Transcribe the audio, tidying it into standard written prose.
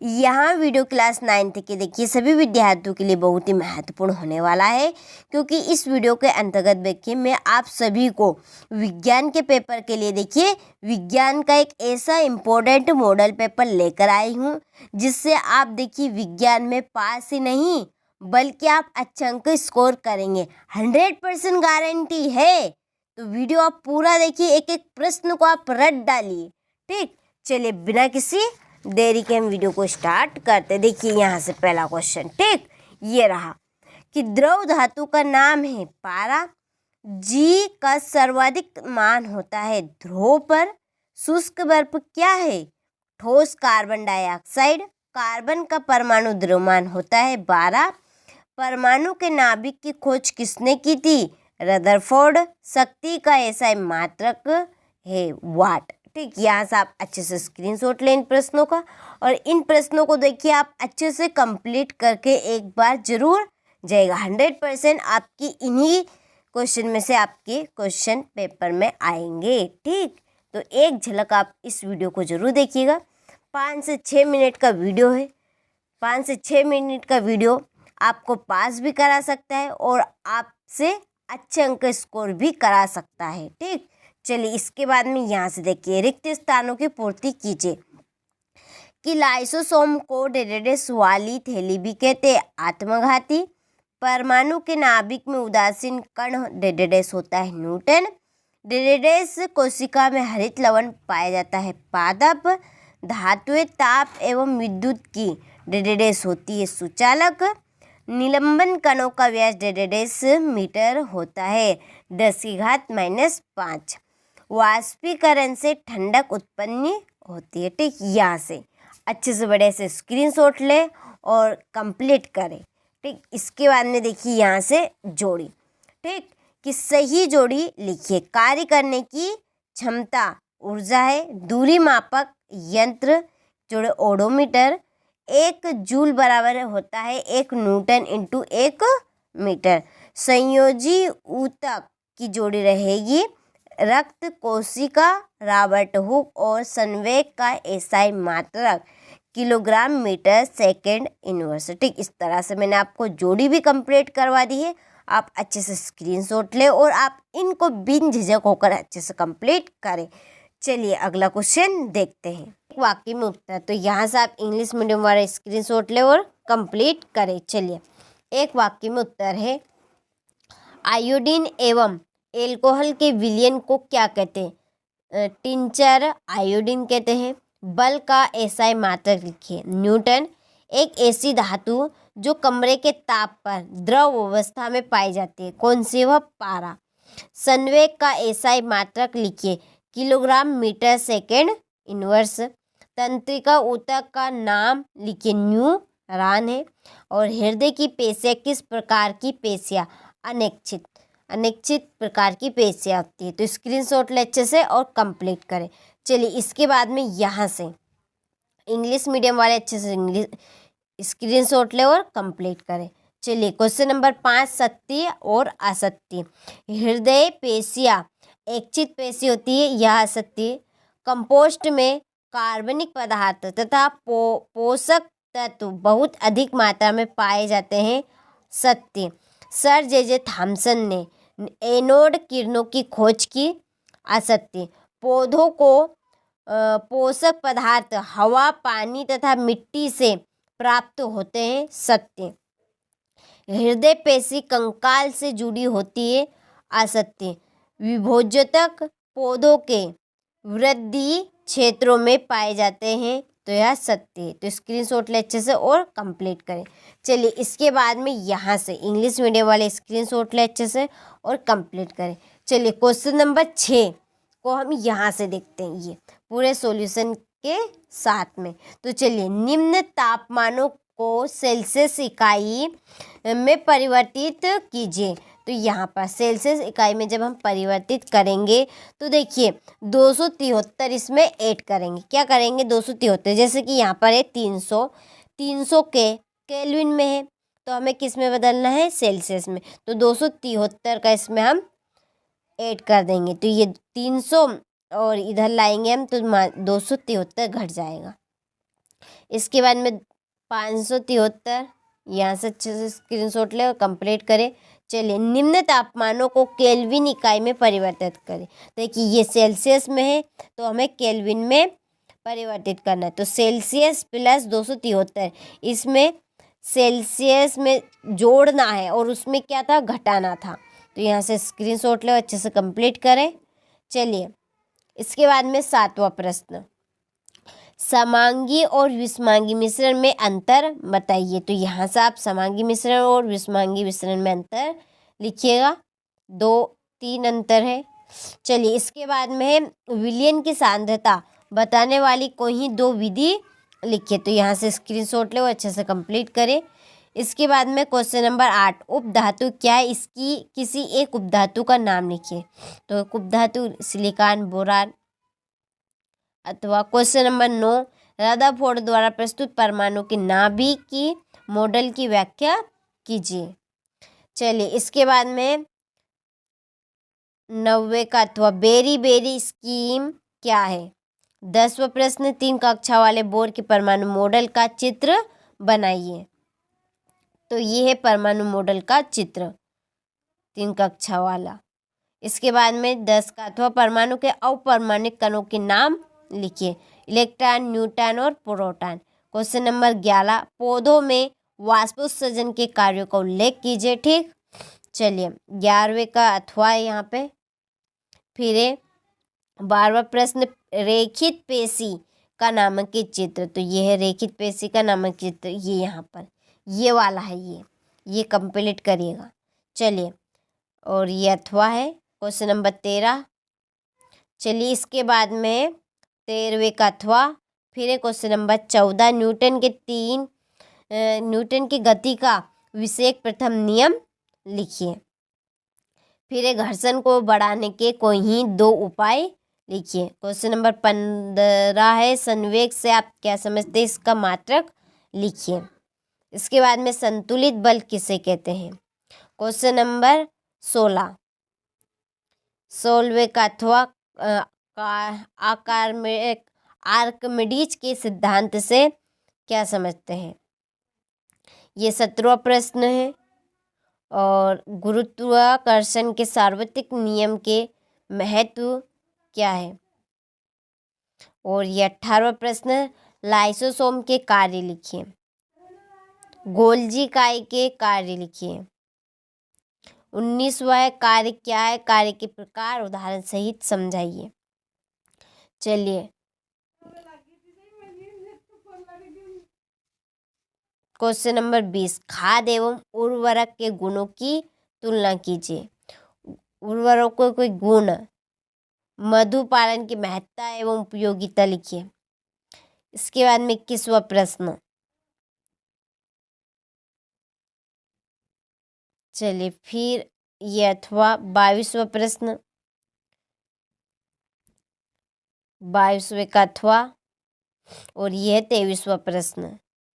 यहाँ video class 9th के देखिए सभी विद्यार्थियों के लिए बहुत ही महत्वपूर्ण होने वाला है, क्योंकि इस वीडियो के अंतर्गत देखिए मैं आप सभी को विज्ञान के पेपर के लिए देखिए विज्ञान का एक ऐसा इम्पोर्टेंट मॉडल पेपर लेकर आई हूँ जिससे आप देखिए विज्ञान में पास ही नहीं बल्कि आप अच्छे अंक स्कोर करेंगे। 100% गारंटी है। तो वीडियो आप पूरा देखिए, एक एक प्रश्न को आप रट डालिए। ठीक, चलिए बिना किसी देरी के हम वीडियो को स्टार्ट करते। देखिए यहाँ से पहला क्वेश्चन, ठीक, ये रहा कि द्रव धातु का नाम है पारा, जी का सर्वाधिक मान होता है ध्रुव पर, शुष्क बर्फ क्या है, ठोस कार्बन डाइऑक्साइड, कार्बन का परमाणु द्रव्यमान होता है 12, परमाणु के नाभिक की खोज किसने की थी, रदरफोर्ड, शक्ति का ऐसा मात्रक है वाट। ठीक, यहाँ से आप अच्छे से स्क्रीनशॉट लें इन प्रश्नों का, और इन प्रश्नों को देखिए आप अच्छे से कंप्लीट करके एक बार जरूर जाएगा। 100% आपकी इन्हीं क्वेश्चन में से आपके क्वेश्चन पेपर में आएंगे। ठीक, तो एक झलक आप इस वीडियो को जरूर देखिएगा। 5 से 6 मिनट का वीडियो है। 5 से 6 मिनट का वीडियो आपको पास भी करा सकता है और आपसे अच्छे अंक स्कोर भी करा सकता है। ठीक, चलिए इसके बाद में यहाँ से देखिए रिक्त स्थानों की पूर्ति कीजिए कि लाइसोसोम को डेडेडेस वाली थैली भी कहते हैं, आत्मघाती, परमाणु के नाभिक में उदासीन कण डेडेडेस होता है न्यूटन, डेडेडेस कोशिका में हरित लवण पाया जाता है पादप, धातुएं ताप एवं विद्युत की डेडेडेस होती है सुचालक, निलंबन कणों का व्यास डेडेडेस मीटर होता है 10⁻⁵, वाष्पीकरण से ठंडक उत्पन्न होती है। ठीक, यहाँ से अच्छे से बड़े से स्क्रीनशॉट लें और कंप्लीट करें। ठीक, इसके बाद में देखिए यहाँ से जोड़ी, ठीक, कि सही जोड़ी लिखिए। कार्य करने की क्षमता ऊर्जा है, दूरी मापक यंत्र जोड़े ओडोमीटर, 1 जूल बराबर होता है 1 न्यूटन इंटू 1 मीटर, संयोजी ऊतक की जोड़ी रहेगी रक्त कोशिका, रॉबर्ट हुक और संवेग का एसआई मात्रक किलोग्राम मीटर सेकेंड इनवर्स। ठीक, इस तरह से मैंने आपको जोड़ी भी कंप्लीट करवा दी है। आप अच्छे से स्क्रीनशॉट लें और आप इनको बिन झिझक होकर अच्छे से कंप्लीट करें। चलिए अगला क्वेश्चन देखते हैं। वाक्य में उत्तर, तो यहाँ से आप इंग्लिश मीडियम वाला स्क्रीनशॉट लें और कंप्लीट करें। चलिए एक वाक्य में उत्तर है, आयोडीन एवं एल्कोहल के विलयन को क्या कहते हैं, टिंचर आयोडीन कहते हैं। बल का एसआई मात्रक लिखिए न्यूटन। एक ऐसी धातु जो कमरे के ताप पर द्रव अवस्था में पाई जाती है, कौन सी, वह पारा। संवेग का एसआई मात्रक लिखिए किलोग्राम मीटर सेकेंड इनवर्स। तंत्रिका ऊतक का नाम लिखिए न्यूरॉन है। और हृदय की पेशियाँ किस प्रकार की पेशियाँ, अनिश्चित प्रकार की पेशियाँ होती है। तो स्क्रीनशॉट ले अच्छे से और कंप्लीट करें। चलिए इसके बाद में यहाँ से इंग्लिश मीडियम वाले अच्छे से इंग्लिश स्क्रीनशॉट ले और कंप्लीट करें। चलिए क्वेश्चन नंबर 5, सत्य और असत्य। हृदय पेशियाँ ऐच्छिक पेशी होती है, यह असत्य। कंपोस्ट में कार्बनिक पदार्थ तथा पोषक तत्व बहुत अधिक मात्रा में पाए जाते हैं, सत्य। सर जे थॉमसन ने एनोड किरणों की खोज की, असत्य। पौधों को पोषक पदार्थ हवा, पानी तथा मिट्टी से प्राप्त होते हैं, सत्य। हृदय पेशी कंकाल से जुड़ी होती है, असत्य। विभोजक पौधों के वृद्धि क्षेत्रों में पाए जाते हैं, तो यह सत्य है। तो स्क्रीनशॉट ले अच्छे से और कंप्लीट करें। चलिए इसके बाद में यहाँ से इंग्लिश मीडियम वाले स्क्रीनशॉट ले अच्छे से और कंप्लीट करें। चलिए क्वेश्चन नंबर 6 को हम यहाँ से देखते हैं, ये पूरे सॉल्यूशन के साथ में। तो चलिए, निम्न तापमानों को सेल्सियस इकाई में परिवर्तित कीजिए। तो यहाँ पर सेल्सियस इकाई में जब हम परिवर्तित करेंगे तो देखिए 273 इसमें ऐड करेंगे। क्या करेंगे, 273, जैसे कि यहाँ पर है 300 के केल्विन में है, तो हमें किस में बदलना है, सेल्सियस में। तो 273 का इसमें हम ऐड कर देंगे। तो ये 300 और इधर लाएंगे हम तो 273 घट जाएगा। इसके बाद में 573 यहाँ से अच्छे से स्क्रीनशॉट ले और कंप्लीट करें। चलिए, निम्न तापमानों को केल्विन इकाई में परिवर्तित करें। देखिए ये सेल्सियस में है तो हमें केल्विन में परिवर्तित करना है। तो सेल्सियस प्लस 273, इसमें सेल्सियस में जोड़ना है और उसमें क्या था, घटाना था। तो यहाँ से स्क्रीनशॉट ले, अच्छे से कंप्लीट करें। चलिए, इसके बाद में 7वां प्रश्न, समांगी और विषमांगी मिश्रण में अंतर बताइए। तो यहाँ से आप समांगी मिश्रण और विषमांगी मिश्रण में अंतर लिखिएगा। 2-3 अंतर है। चलिए, इसके बाद में है विलयन की सांद्रता बताने वाली कोई 2 विधि लिखिए। तो यहाँ से स्क्रीनशॉट ले और अच्छे से कंप्लीट करें। इसके बाद में क्वेश्चन नंबर 8, उपधातु क्या है, इसकी किसी एक उपधातु का नाम लिखिए। तो उपधातु सिलिकॉन, बोरान। अथवा क्वेश्चन नंबर 9, रदरफोर्ड द्वारा प्रस्तुत परमाणु के नाभिक की मॉडल की व्याख्या कीजिए। चलिए, इसके बाद में 90 का अथवा बेरी बेरी स्कीम क्या है। 10वां प्रश्न, 3 कक्षा वाले बोर के परमाणु मॉडल का चित्र बनाइए। तो ये है परमाणु मॉडल का चित्र 3 कक्षा वाला। इसके बाद में 10 का अथवा परमाणु के अपरमाणुक कणों के नाम लिखिए। इलेक्ट्रॉन, न्यूट्रॉन और प्रोटॉन। क्वेश्चन नंबर 11, पौधों में वाष्पोत्सर्जन के कार्यों का उल्लेख कीजिए। ठीक, चलिए 11वें का अथवा यहाँ पे। फिर 12वां प्रश्न, रेखित पेशी का नामांकित चित्र। तो ये है रेखित पेशी का नामांकित चित्र, ये यहाँ पर ये वाला है, ये कंप्लीट करिएगा। चलिए, और ये अथवा है क्वेश्चन नंबर 13। चलिए, इसके बाद में 13वें का अथवा। फिर क्वेश्चन नंबर 14, न्यूटन की गति का विषयक प्रथम नियम लिखिए। फिर घर्षण को बढ़ाने के कोई 2 उपाय लिखिए। क्वेश्चन नंबर 15 है, संवेग से आप क्या समझते हैं, इसका मात्रक लिखिए। इसके बाद में संतुलित बल किसे कहते हैं। क्वेश्चन नंबर 16वें का अथवा, आकार में आर्किमिडीज के सिद्धांत से क्या समझते हैं। ये 17वां प्रश्न है। और गुरुत्वाकर्षण के सार्वत्रिक नियम के महत्व क्या है। और ये 18वां प्रश्न, लाइसोसोम के कार्य लिखिए। गोल्जी इकाई के कार्य लिखिए। 19वां कार्य क्या है, कार्य के प्रकार उदाहरण सहित समझाइए। चलिए, क्वेश्चन नंबर 20, खाद एवं उर्वरक के गुणों की तुलना कीजिए। उर्वरकों के गुण, मधुपालन की महत्ता एवं उपयोगिता लिखिए। इसके बाद में 21वां प्रश्न। चलिए, फिर ये अथवा 22वां प्रश्न, 22वें का अथवा। और यह 23वां प्रश्न।